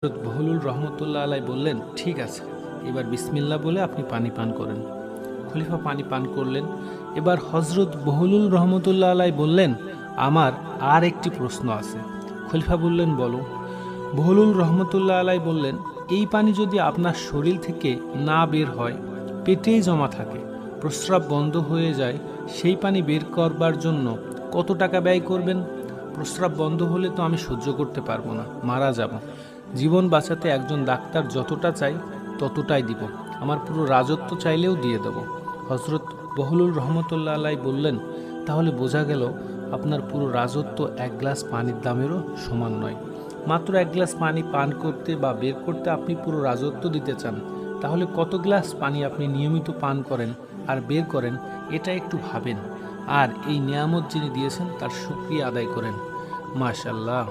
হযরত বহলুল রহমতুল্লাহ আলাই বললেন, ঠিক আছে, এবার বিসমিল্লাহ বলে আপনি পানি পান করেন। খলিফা পানি পান করলেন। এবার হযরত বহলুল রহমতুল্লাহ আলাই বললেন, আমার আর একটি প্রশ্ন আছে। খলিফা বললেন, বলো। বহলুল রহমতুল্লাহ আলাই বললেন, এই পানি যদি আপনার শরীর থেকে না বের হয়, পেটেই জমা থাকে, প্রস্রাব বন্ধ হয়ে যায়, সেই পানি বের করবার জন্য কত টাকা ব্যয় করবেন? প্রস্রাব বন্ধ হলে তো আমি সহ্য করতে পারবো না, মারা যাব। জীবন বাঁচাতে একজন ডাক্তার যতটা চাই ততটাই দিব, আমার পুরো রাজত্ব চাইলেও দিয়ে দেব। হযরত বহলুল রহমতুল্লাহ আলাই বললেন, তাহলে বোঝা গেল আপনার পুরো রাজত্ব এক গ্লাস পানির দামেরও সমান নয়। মাত্র এক গ্লাস পানি পান করতে বা বের করতে আপনি পুরো রাজত্ব দিতে চান। তাহলে কত গ্লাস পানি আপনি নিয়মিত পান করেন আর বের করেন, এটা একটু ভাবেন। আর এই নিয়ামত যিনি দিয়েছেন তার শুকরিয়া আদায় করেন। মাশাআল্লাহ।